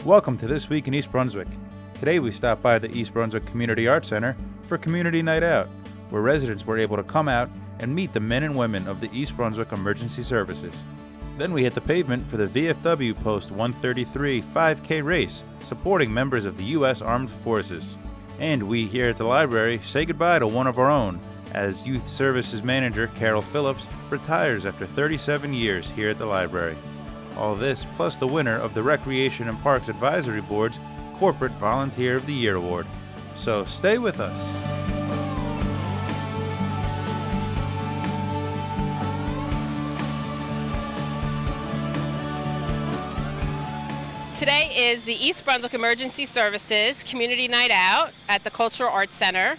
Welcome to This Week in East Brunswick. Today we stopped by the East Brunswick Community Arts Center for Community Night Out, where residents were able to come out and meet the men and women of the East Brunswick Emergency Services. Then we hit the pavement for the VFW Post 133 5K race, supporting members of the U.S. Armed Forces. And we here at the library say goodbye to one of our own, as Youth Services Manager Carol Phillips retires after 37 years here at the library. All this plus the winner of the Recreation and Parks Advisory Board's Corporate Volunteer of the Year Award. So stay with us. Today is the East Brunswick Emergency Services Community Night Out at the Cultural Arts Center,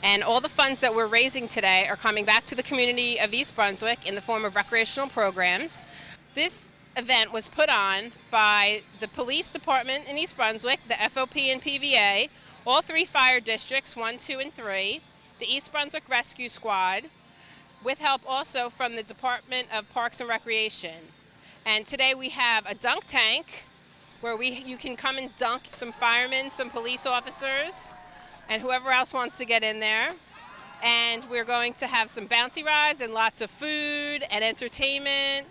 and all the funds that we're raising today are coming back to the community of East Brunswick in the form of recreational programs. This event was put on by the Police Department in East Brunswick, the FOP and PVA, all three fire districts, 1, 2, and 3, the East Brunswick Rescue Squad, with help also from the Department of Parks and Recreation. And today we have a dunk tank where you can come and dunk some firemen, some police officers, and whoever else wants to get in there. And we're going to have some bouncy rides and lots of food and entertainment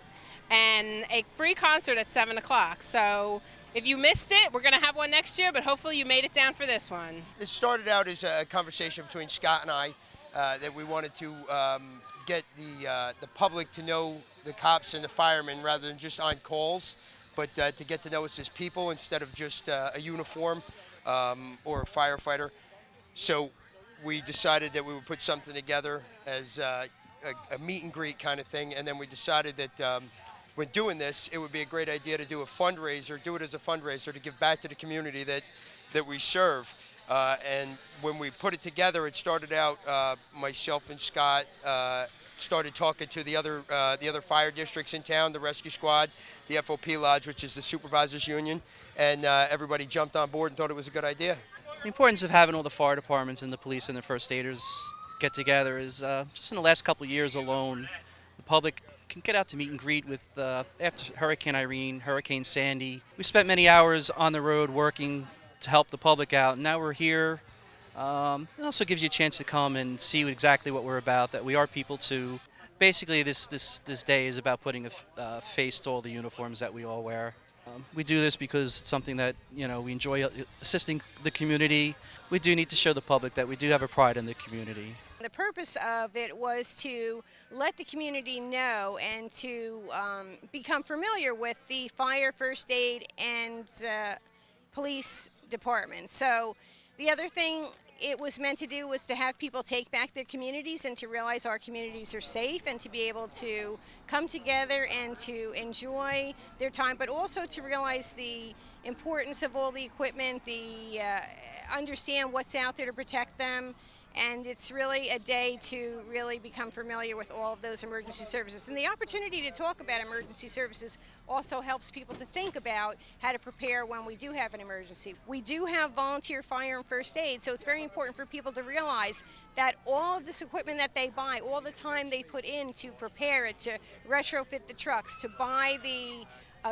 and a free concert at 7 o'clock. So if you missed it, we're going to have one next year, but hopefully you made it down for this one. This started out as a conversation between Scott and I that we wanted to get the public to know the cops and the firemen rather than just on calls, but to get to know us as people instead of just a uniform or a firefighter. So we decided that we would put something together as a meet and greet kind of thing, and then we decided that when doing this, it would be a great idea to do a fundraiser, do it as a fundraiser to give back to the community that we serve. And when we put it together, it started out, myself and Scott started talking to the other fire districts in town, the Rescue Squad, the FOP Lodge, which is the Supervisors Union, and everybody jumped on board and thought it was a good idea. The importance of having all the fire departments and the police and the first aiders get together is just in the last couple of years alone, the public can get out to meet and greet with after Hurricane Irene, Hurricane Sandy. We spent many hours on the road working to help the public out, and now we're here. It also gives you a chance to come and see exactly what we're about, that we are people too. Basically, this day is about putting a face to all the uniforms that we all wear. We do this because it's something that, we enjoy assisting the community. We do need to show the public that we do have a pride in the community. The purpose of it was to let the community know and to become familiar with the fire, first aid, and police department. So the other thing it was meant to do was to have people take back their communities and to realize our communities are safe and to be able to come together and to enjoy their time, but also to realize the importance of all the equipment, understand what's out there to protect them. And it's really a day to really become familiar with all of those emergency services. And the opportunity to talk about emergency services also helps people to think about how to prepare when we do have an emergency. We do have volunteer fire and first aid, so it's very important for people to realize that all of this equipment that they buy, all the time they put in to prepare it, to retrofit the trucks, to buy the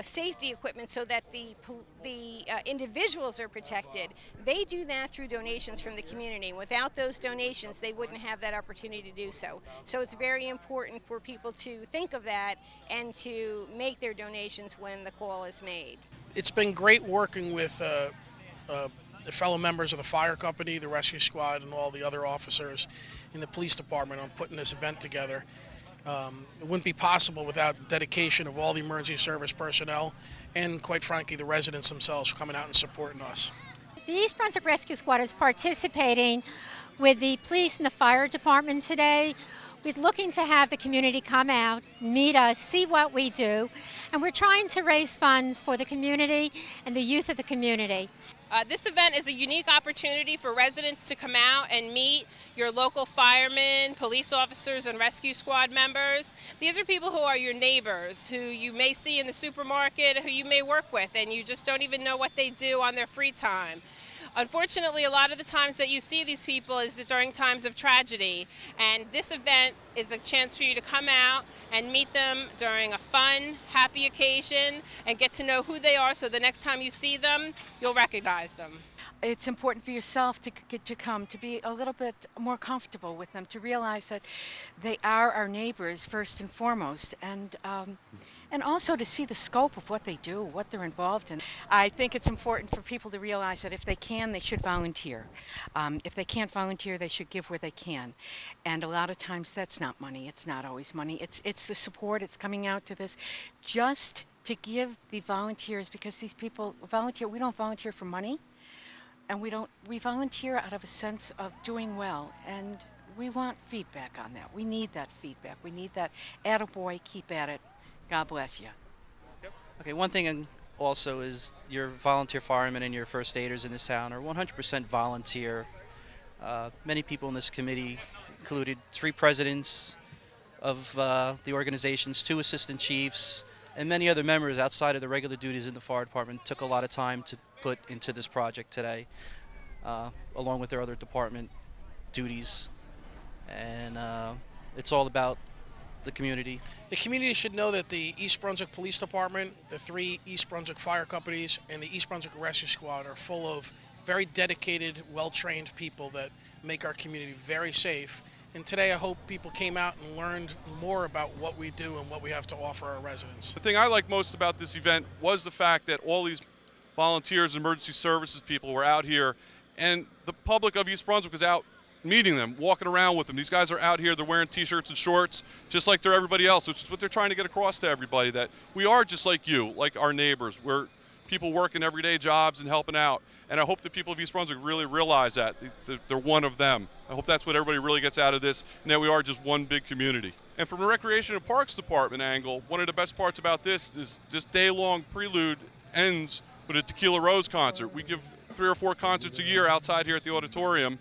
safety equipment so that the individuals are protected. They do that through donations from the community. Without those donations, they wouldn't have that opportunity to do so. So it's very important for people to think of that and to make their donations when the call is made. It's been great working with the fellow members of the fire company, the rescue squad, and all the other officers in the police department on putting this event together. It wouldn't be possible without the dedication of all the emergency service personnel and, quite frankly, the residents themselves coming out and supporting us. The East Brunswick Rescue Squad is participating with the police and the fire department today. We're looking to have the community come out, meet us, see what we do, and we're trying to raise funds for the community and the youth of the community. This event is a unique opportunity for residents to come out and meet your local firemen, police officers, and rescue squad members. These are people who are your neighbors, who you may see in the supermarket, who you may work with, and you just don't even know what they do on their free time. Unfortunately, a lot of the times that you see these people is during times of tragedy, and this event is a chance for you to come out and meet them during a fun, happy occasion and get to know who they are, so the next time you see them, you'll recognize them. It's important for yourself to get to come, to be a little bit more comfortable with them, to realize that they are our neighbors first and foremost, and also to see the scope of what they do, what they're involved in. I think it's important for people to realize that if they can, they should volunteer. If they can't volunteer, they should give where they can. And a lot of times that's not money. It's not always money. It's the support. It's coming out to this just to give the volunteers, because these people volunteer. We don't volunteer for money. And we volunteer out of a sense of doing well, and we want feedback on that. We need that feedback. We need that, attaboy, keep at it. God bless you. Okay, one thing also is your volunteer firemen and your first aiders in this town are 100% volunteer. Many people in this committee included 3 presidents of the organizations, 2 assistant chiefs, and many other members outside of the regular duties in the fire department took a lot of time to put into this project today, along with their other department duties. And it's all about the community. The community should know that the East Brunswick Police Department, the 3 East Brunswick fire companies, and the East Brunswick Rescue Squad are full of very dedicated, well-trained people that make our community very safe. And today I hope people came out and learned more about what we do and what we have to offer our residents. The thing I like most about this event was the fact that all these volunteers, emergency services people were out here, and the public of East Brunswick was out meeting them, walking around with them. These guys are out here, they're wearing t-shirts and shorts just like they're everybody else, which is what they're trying to get across to everybody, that we are just like you, like our neighbors. We're people working everyday jobs and helping out, and I hope the people of East Brunswick really realize that they're one of them. I hope that's what everybody really gets out of this, and that we are just one big community. And from a Recreation and Parks Department angle, one of the best parts about this is this day-long prelude ends with a Tequila Rose concert. We give 3 or 4 concerts a year outside here at the auditorium,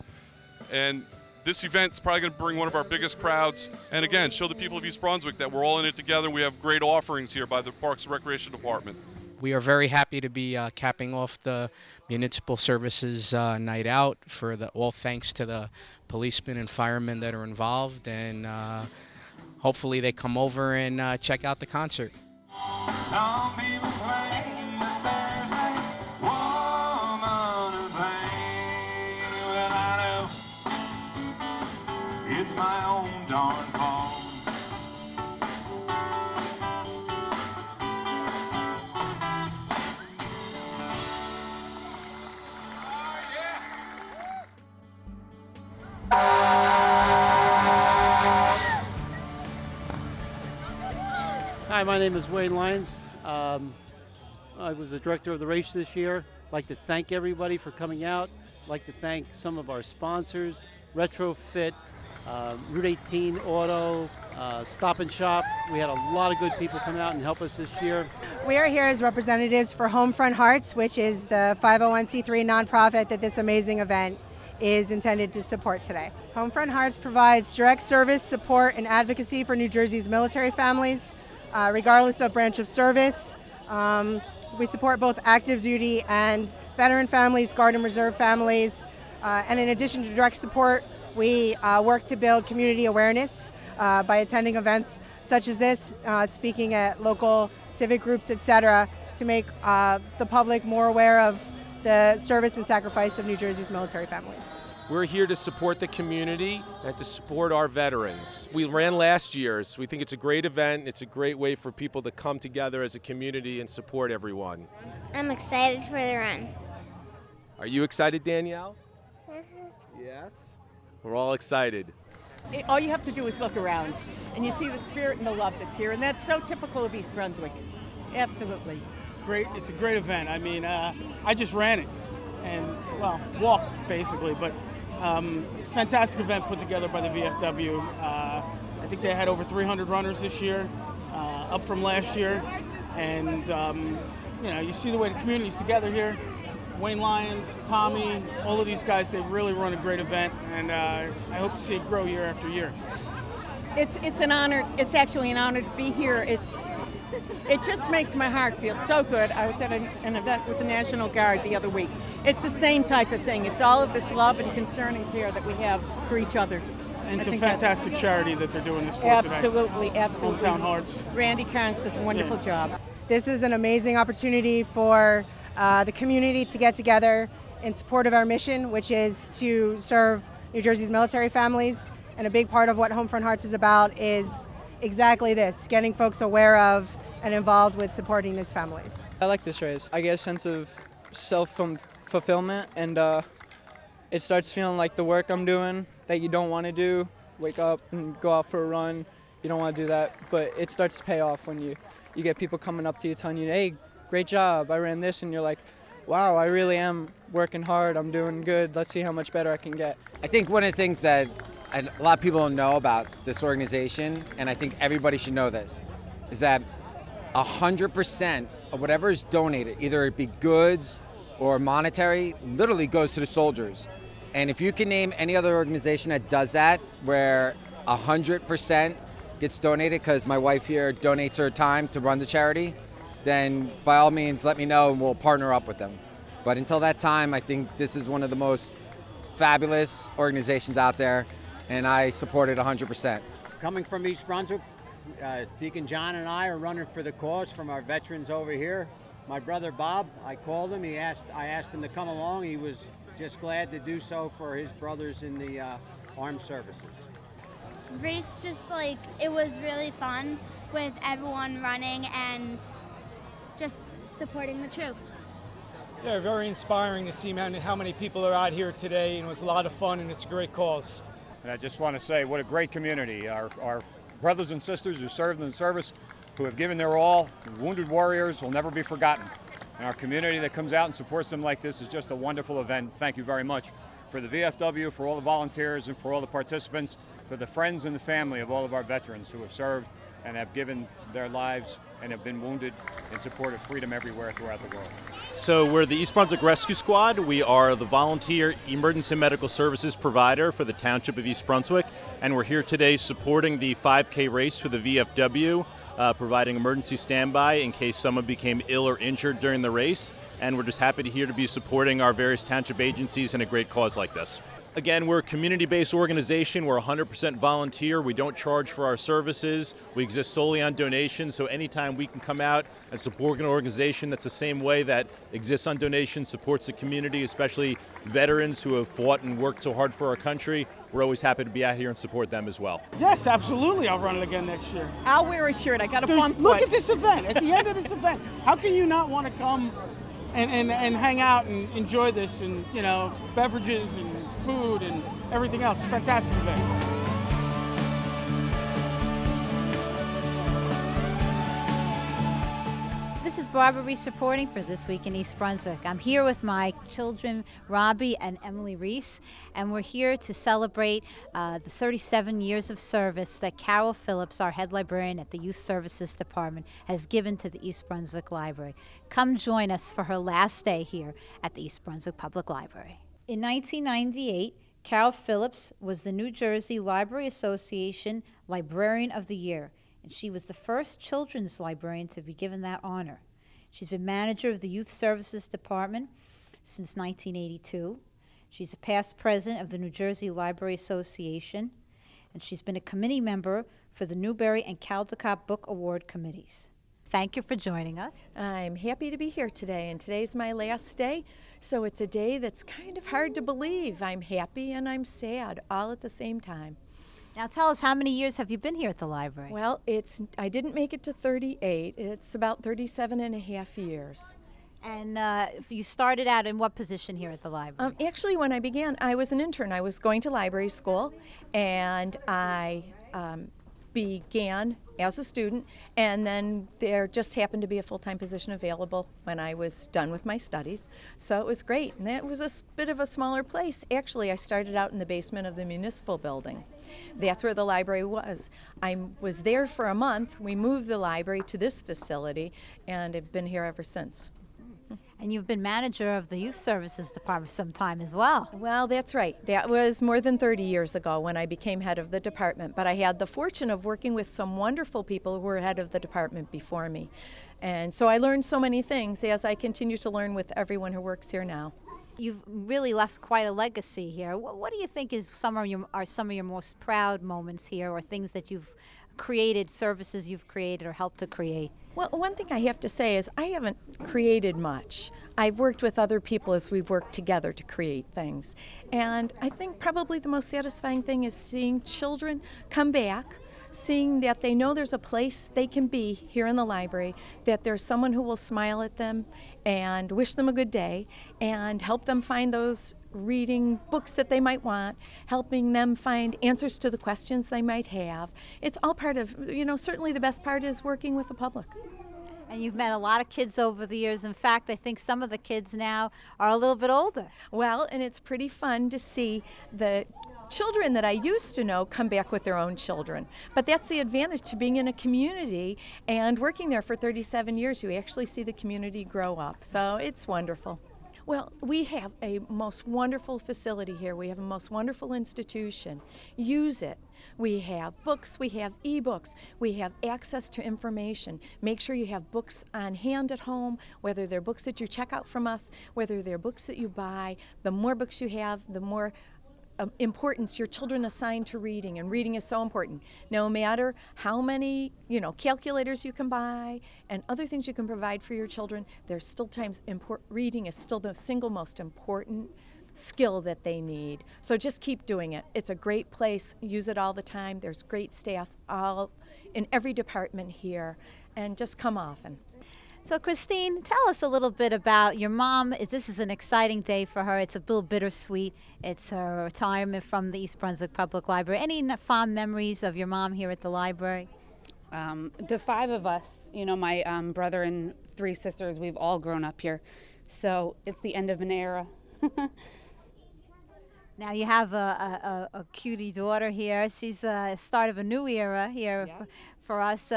and this event's probably going to bring one of our biggest crowds, and again, show the people of East Brunswick that we're all in it together. We have great offerings here by the Parks and Recreation Department. We are very happy to be capping off the Municipal Services Night Out for all thanks to the policemen and firemen that are involved, and hopefully they come over and check out the concert. Some people claim that there's a woman to blame. Well, I know it's my own darn fault. Hi, my name is Wayne Lyons. I was the director of the race this year. I'd like to thank everybody for coming out. I'd like to thank some of our sponsors, Retrofit, Route 18 Auto, Stop and Shop. We had a lot of good people come out and help us this year. We are here as representatives for Homefront Hearts, which is the 501c3 nonprofit that this amazing event is intended to support today. Homefront Hearts provides direct service, support, and advocacy for New Jersey's military families, regardless of branch of service. We support both active duty and veteran families, Guard and Reserve families. And in addition to direct support, we work to build community awareness by attending events such as this, speaking at local civic groups, etc., to make the public more aware of the service and sacrifice of New Jersey's military families. We're here to support the community and to support our veterans. We ran last year, so we think it's a great event. It's a great way for people to come together as a community and support everyone. I'm excited for the run. Are you excited, Danielle? Yes? We're all excited. All you have to do is look around, and you see the spirit and the love that's here, and that's so typical of East Brunswick. Absolutely. Great. It's a great event. I mean, I just ran it, and, well, walked, basically, but fantastic event put together by the VFW. I think they had over 300 runners this year, up from last year, and, you know, you see the way the community's together here. Wayne Lyons, Tommy, all of these guys, they really run a great event, and I hope to see it grow year after year. It's an honor. It's actually an honor to be here. It just makes my heart feel so good. I was at an event with the National Guard the other week. It's the same type of thing. It's all of this love and concern and care that we have for each other. And it's a fantastic charity that they're doing this for today. Absolutely. Hometown Hearts. Randy Carnes does a wonderful job. This is an amazing opportunity for the community to get together in support of our mission, which is to serve New Jersey's military families. And a big part of what Homefront Hearts is about is exactly this, getting folks aware of and involved with supporting these families. I like this race. I get a sense of self-fulfillment, and it starts feeling like the work I'm doing that you don't want to do, wake up and go out for a run, you don't want to do that, but it starts to pay off when you get people coming up to you telling you, hey, great job, I ran this, and you're like, wow, I really am working hard, I'm doing good, let's see how much better I can get. I think one of the things that a lot of people don't know about this organization, and I think everybody should know this, is that 100% of whatever is donated, either it be goods or monetary, literally goes to the soldiers. And if you can name any other organization that does that, where 100% gets donated, because my wife here donates her time to run the charity, then by all means let me know and we'll partner up with them. But until that time, I think this is one of the most fabulous organizations out there, and I support it 100%. Coming from East Brunswick, Deacon John and I are running for the cause from our veterans over here. My brother Bob, I called him, I asked him to come along, he was just glad to do so for his brothers in the armed services. Race it was really fun with everyone running and just supporting the troops. Yeah, very inspiring to see how many people are out here today, and it was a lot of fun, and it's a great cause. And I just want to say what a great community. Our brothers and sisters who served in the service, who have given their all, wounded warriors will never be forgotten. And our community that comes out and supports them like this is just a wonderful event. Thank you very much for the VFW, for all the volunteers, and for all the participants, for the friends and the family of all of our veterans who have served and have given their lives and have been wounded in support of freedom everywhere throughout the world. So we're the East Brunswick Rescue Squad. We are the volunteer emergency medical services provider for the Township of East Brunswick, and we're here today supporting the 5K race for the VFW, providing emergency standby in case someone became ill or injured during the race, and we're just happy to be supporting our various township agencies in a great cause like this. Again, we're a community-based organization. We're 100% volunteer. We don't charge for our services. We exist solely on donations, so anytime we can come out and support an organization that's the same way that exists on donations, supports the community, especially veterans who have fought and worked so hard for our country, we're always happy to be out here and support them as well. Yes, absolutely. I'll run it again next year. I'll wear a shirt. I got a plump Look foot. at this event. At the end of this event, how can you not want to come and hang out and enjoy this, and beverages and food and everything else? Fantastic event. This is Barbara Reese reporting for This Week in East Brunswick. I'm here with my children, Robbie and Emily Reese, and we're here to celebrate the 37 years of service that Carol Phillips, our head librarian at the Youth Services Department, has given to the East Brunswick Library. Come join us for her last day here at the East Brunswick Public Library. In 1998, Carol Phillips was the New Jersey Library Association Librarian of the Year, and she was the first children's librarian to be given that honor. She's been manager of the Youth Services Department since 1982. She's a past president of the New Jersey Library Association, and she's been a committee member for the Newbery and Caldecott Book Award committees. Thank you for joining us. I'm happy to be here today, and today's my last day, so it's a day that's kind of hard to believe. I'm happy and I'm sad all at the same time. Now tell us, how many years have you been here at the library? Well, I didn't make it to 38. It's about 37 and a half years. And you started out in what position here at the library? Actually, when I began, I was an intern. I was going to library school, and I began as a student, and then there just happened to be a full-time position available when I was done with my studies. So it was great, and it was a bit of a smaller place. Actually, I started out in the basement of the municipal building. That's where the library was. I was there for a month. We moved the library to this facility, and I've been here ever since. And you've been manager of the Youth Services Department some time as well. Well, that's right. That was more than 30 years ago when I became head of the department, but I had the fortune of working with some wonderful people who were head of the department before me. And so I learned so many things as I continue to learn with everyone who works here now. You've really left quite a legacy here. What do you think is some of your most proud moments here, or things that you've created, services you've created or helped to create? Well, one thing I have to say is I haven't created much. I've worked with other people as we've worked together to create things. And I think probably the most satisfying thing is seeing children come back, seeing that they know there's a place they can be here in the library, that there's someone who will smile at them and wish them a good day and help them find those reading books that they might want, helping them find answers to the questions they might have. It's all part of, certainly the best part is working with the public. And you've met a lot of kids over the years. In fact, I think some of the kids now are a little bit older. Well, and it's pretty fun to see the children that I used to know come back with their own children. But that's the advantage to being in a community and working there for 37 years. You actually see the community grow up. So it's wonderful. Well, we have a most wonderful facility here. We have a most wonderful institution. Use it. We have books, we have e-books, we have access to information. Make sure you have books on hand at home, whether they're books that you check out from us, whether they're books that you buy. The more books you have, the more importance your children assign to reading, and reading is so important. No matter how many, calculators you can buy and other things you can provide for your children, there's still times reading is still the single most important skill that they need. So just keep doing it. It's a great place. Use it all the time. There's great staff all in every department here, and just come often. So Christine, tell us a little bit about your mom. This is an exciting day for her. It's a little bittersweet. It's her retirement from the East Brunswick Public Library. Any fond memories of your mom here at the library? The five of us, my brother and three sisters, we've all grown up here. So it's the end of an era. Now you have a cutie daughter here. She's the start of a new era here for us.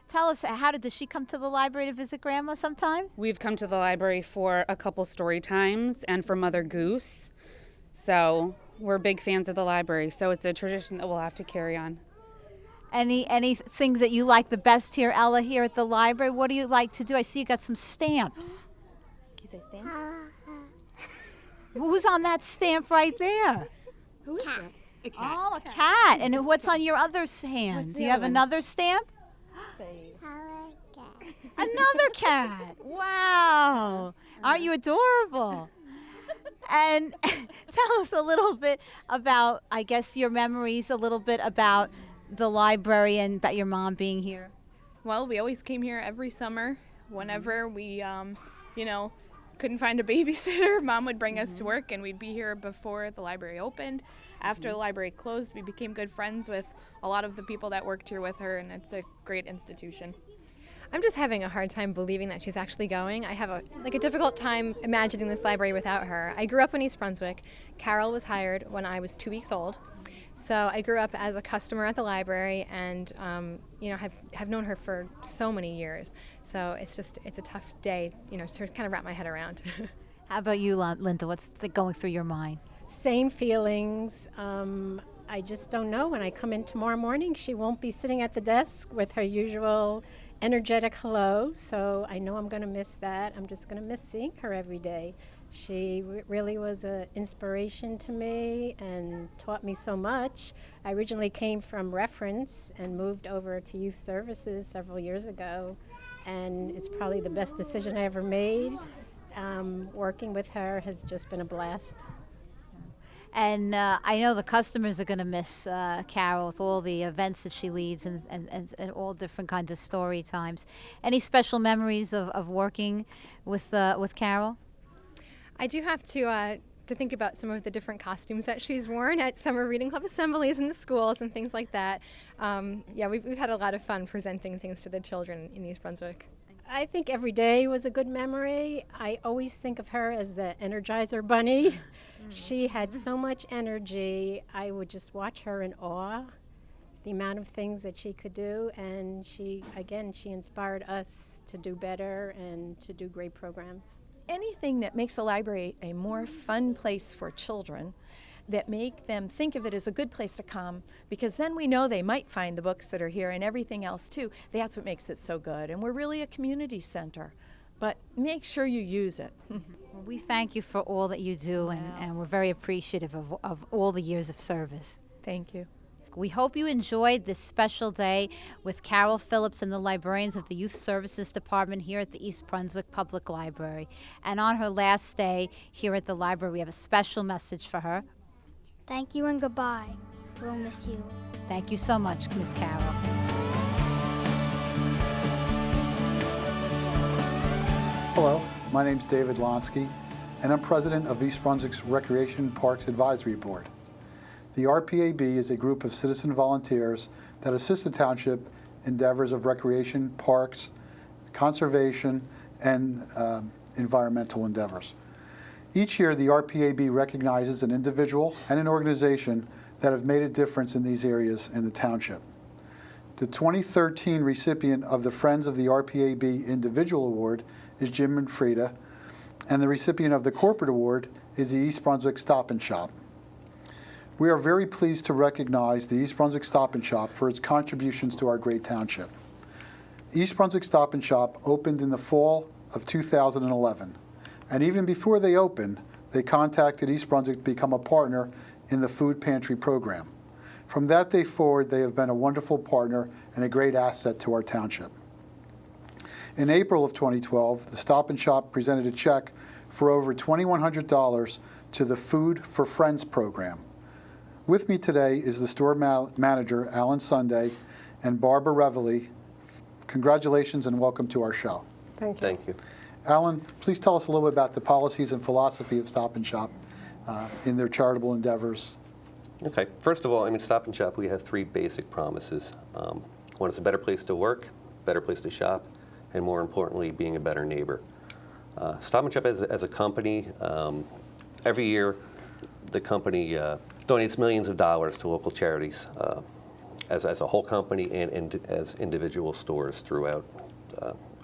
Tell us, does she come to the library to visit Grandma sometimes? We've come to the library for a couple story times and for Mother Goose. So we're big fans of the library. So it's a tradition that we'll have to carry on. Any things that you like the best here, Ella, here at the library? What do you like to do? I see you got some stamps. Can you say stamps? Who's on that stamp right there? Who is it? A cat. Oh, a cat. And what's on your other hand? Do you have another stamp? Say. Another cat. Wow. Aren't you adorable? And tell us a little bit about, I guess, your memories, a little bit about the library and about your mom being here. Well, we always came here every summer. Whenever we, couldn't find a babysitter, Mom would bring us to work, and we'd be here before the library opened. After the library closed, we became good friends with a lot of the people that worked here with her, and it's a great institution. I'm just having a hard time believing that she's actually going. I have a difficult time imagining this library without her. I grew up in East Brunswick. Carol was hired when I was 2 weeks old. So I grew up as a customer at the library, and have known her for so many years. So it's a tough day, to kind of wrap my head around. How about you, Linda? What's going through your mind? Same feelings. I just don't know. When I come in tomorrow morning, she won't be sitting at the desk with her usual energetic hello. So I know I'm going to miss that. I'm just going to miss seeing her every day. She really was an inspiration to me and taught me so much. I originally came from reference and moved over to youth services several years ago, and it's probably the best decision I ever made. Working with her has just been a blast. And I know the customers are going to miss Carol with all the events that she leads and all different kinds of story times. Any special memories of working with Carol? I do have to think about some of the different costumes that she's worn at summer reading club assemblies in the schools and things like that. We've had a lot of fun presenting things to the children in East Brunswick. I think every day was a good memory. I always think of her as the Energizer Bunny. She had so much energy. I would just watch her in awe, the amount of things that she could do. And she inspired us to do better and to do great programs. anything that makes a library a more fun place for children, that make them think of it as a good place to come, because then we know they might find the books that are here and everything else too. That's what makes it so good. And we're really a community center. But make sure you use it. Well, we thank you for all that you do, and we're very appreciative of all the years of service. Thank you. We hope you enjoyed this special day with Carol Phillips and the librarians of the Youth Services Department here at the East Brunswick Public Library. And on her last day here at the library, we have a special message for her. Thank you and goodbye. We'll miss you. Thank you so much, Miss Carol. Hello, my name's David Lonsky, and I'm president of East Brunswick's Recreation Parks Advisory Board. The RPAB is a group of citizen volunteers that assist the township endeavors of recreation, parks, conservation, and environmental endeavors. Each year, the RPAB recognizes an individual and an organization that have made a difference in these areas in the township. The 2013 recipient of the Friends of the RPAB Individual Award is Jim Manfreda, and the recipient of the Corporate Award is the East Brunswick Stop and Shop. We are very pleased to recognize the East Brunswick Stop and Shop for its contributions to our great township. East Brunswick Stop and Shop opened in the fall of 2011, and even before they opened, they contacted East Brunswick to become a partner in the food pantry program. From that day forward, they have been a wonderful partner and a great asset to our township. In April of 2012, the Stop and Shop presented a check for over $2,100 to the Food for Friends program. With me today is the store manager, Alan Sunday, and Barbara Reveley. Congratulations and welcome to our show. Thank you. Thank you. Alan, please tell us a little bit about the policies and philosophy of Stop and Shop in their charitable endeavors. Okay. First of all, Stop and Shop, we have three basic promises. One is a better place to work, better place to shop, and more importantly, being a better neighbor. Stop and Shop as a company, every year the company donates millions of dollars to local charities as a whole company and as individual stores throughout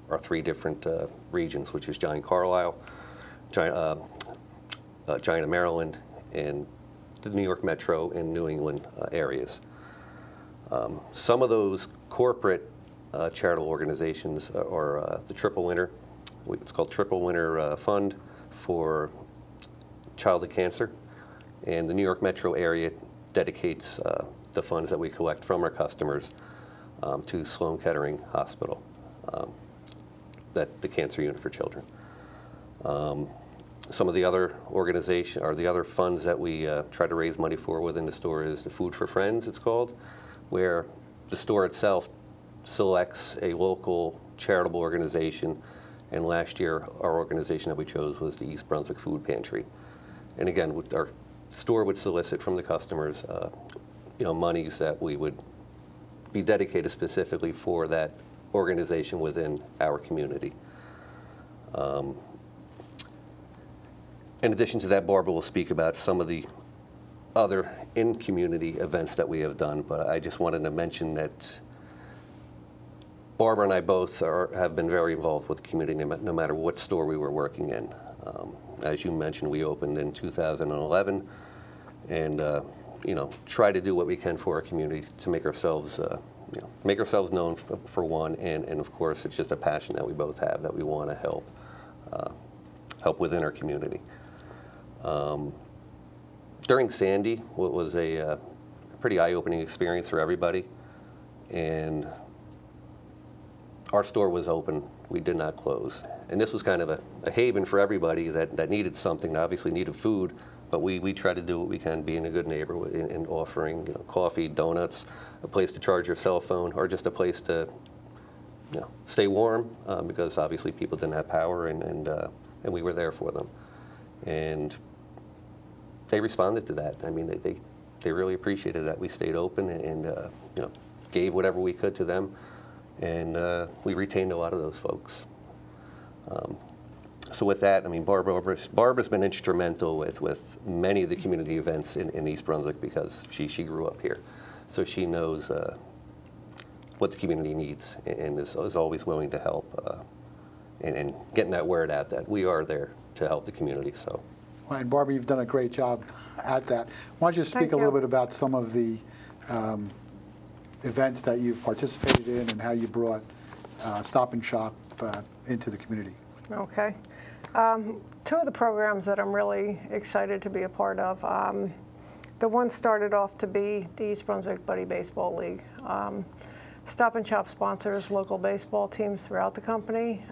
our three different regions, which is Giant Carlisle, Giant of Maryland, and the New York Metro and New England areas. Some of those corporate charitable organizations are the Triple Winner. It's called Triple Winner Fund for Childhood Cancer. And the New York Metro area dedicates the funds that we collect from our customers to Sloan Kettering Hospital, the cancer unit for children. Some of the other the other funds that we try to raise money for within the store is the Food for Friends, it's called, where the store itself selects a local charitable organization, and last year our organization that we chose was the East Brunswick Food Pantry. And again, our store would solicit from the customers monies that we would be dedicated specifically for that organization within our community. In addition to that, Barbara will speak about some of the other in-community events that we have done, but I just wanted to mention that Barbara and I both have been very involved with the community no matter what store we were working in. As you mentioned, we opened in 2011 and try to do what we can for our community to make ourselves known for one, and of course it's just a passion that we both have that we want to help within our community. During Sandy, what was a pretty eye-opening experience for everybody, and our store was open. We did not close. And this was kind of a haven for everybody that needed something, obviously needed food, but we try to do what we can, being a good neighbor in offering coffee, donuts, a place to charge your cell phone, or just a place to stay warm, because obviously people didn't have power, and we were there for them. And they responded to that. They really appreciated that we stayed open and gave whatever we could to them, and we retained a lot of those folks. So with that, Barbara's been instrumental with many of the community events in East Brunswick because she grew up here, so she knows what the community needs and is always willing to help and getting that word out that we are there to help the community. So. Well, and Barbara, you've done a great job at that. Why don't you speak a little bit about some of the events that you've participated in and how you brought Stop and Shop into the community? Okay. Two of the programs that I'm really excited to be a part of, the one started off to be the East Brunswick Buddy Baseball League. Stop and Shop sponsors local baseball teams throughout the company.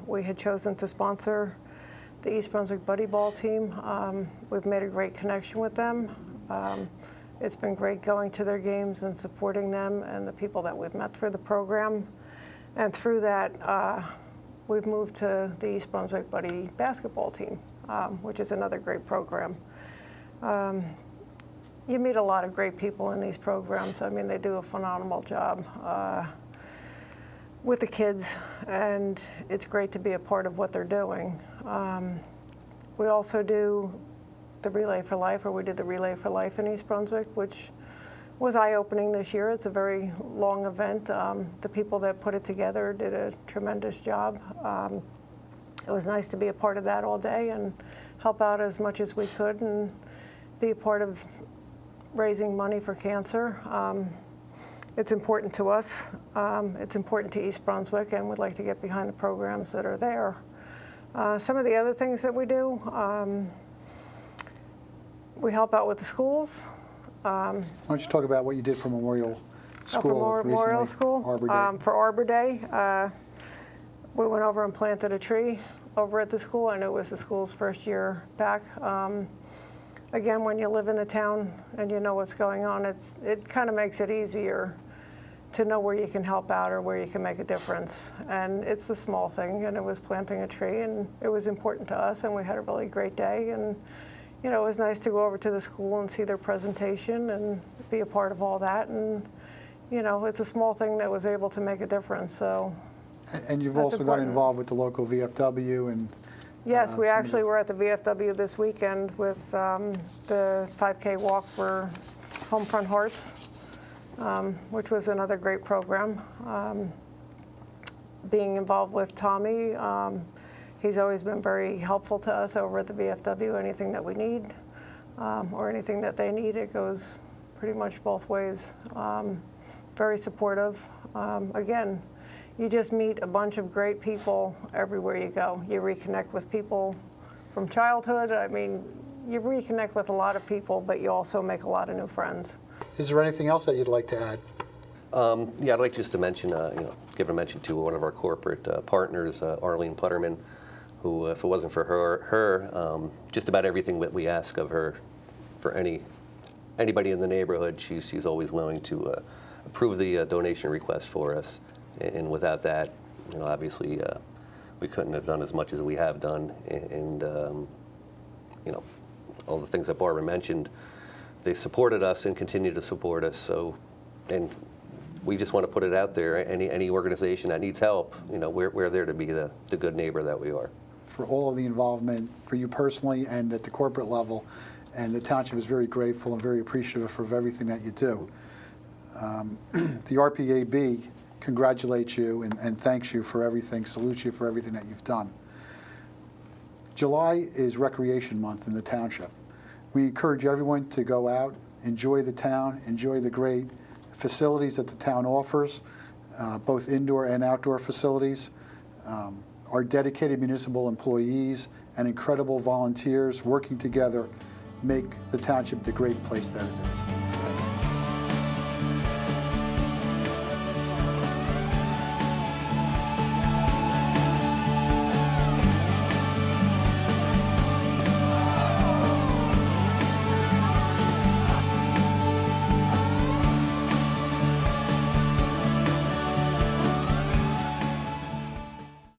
We had chosen to sponsor the East Brunswick Buddy Ball team. We've made a great connection with them. It's been great going to their games and supporting them and the people that we've met through the program. And through that, we've moved to the East Brunswick Buddy basketball team, which is another great program. You meet a lot of great people in these programs. I mean, they do a phenomenal job with the kids, and it's great to be a part of what they're doing. We also do the Relay for Life, or we did the Relay for Life in East Brunswick, which was eye-opening this year. It's a very long event. The people that put it together did a tremendous job. It was nice to be a part of that all day and help out as much as we could and be a part of raising money for cancer. It's important to us. It's important to East Brunswick, and we'd like to get behind the programs that are there. Some of the other things that we do, we help out with the schools. Why don't you talk about what you did for Memorial School for Memorial School, Arbor Day. For Arbor Day, we went over and planted a tree over at the school, and it was the school's first year back. Again, when you live in the town and you know what's going on, it kind of makes it easier to know where you can help out or where you can make a difference. And it's a small thing, and it was planting a tree, and it was important to us, and we had a really great day. And you know, it was nice to go over to the school and see their presentation and be a part of all that. And you know, it's a small thing that was able to make a difference. So. And you've also got involved with the local VFW and. Yes, we actually were at the VFW this weekend with the 5K walk for Homefront Hearts, which was another great program. Being involved with Tommy, he's always been very helpful to us over at the VFW. Anything that we need or anything that they need, it goes pretty much both ways. Very supportive. Again, you just meet a bunch of great people everywhere you go. You reconnect with people from childhood. I mean, you reconnect with a lot of people, but you also make a lot of new friends. Is there anything else that you'd like to add? Yeah, I'd like just to mention, give a mention to one of our corporate partners, Arlene Putterman, who, if it wasn't for her, just about everything that we ask of her, for anybody in the neighborhood, she's always willing to approve the donation request for us. And without that, obviously, we couldn't have done as much as we have done. And all the things that Barbara mentioned, they supported us and continue to support us. So, and we just want to put it out there. Any organization that needs help, we're there to be the good neighbor that we are. For all of the involvement, for you personally and at the corporate level, and the township is very grateful and very appreciative of everything that you do. The RPAB congratulates you and thanks you for everything, salutes you for everything that you've done. July is Recreation Month in the township. We encourage everyone to go out, enjoy the town, enjoy the great facilities that the town offers, both indoor and outdoor facilities. Our dedicated municipal employees and incredible volunteers working together make the township the great place that it is. Thank you.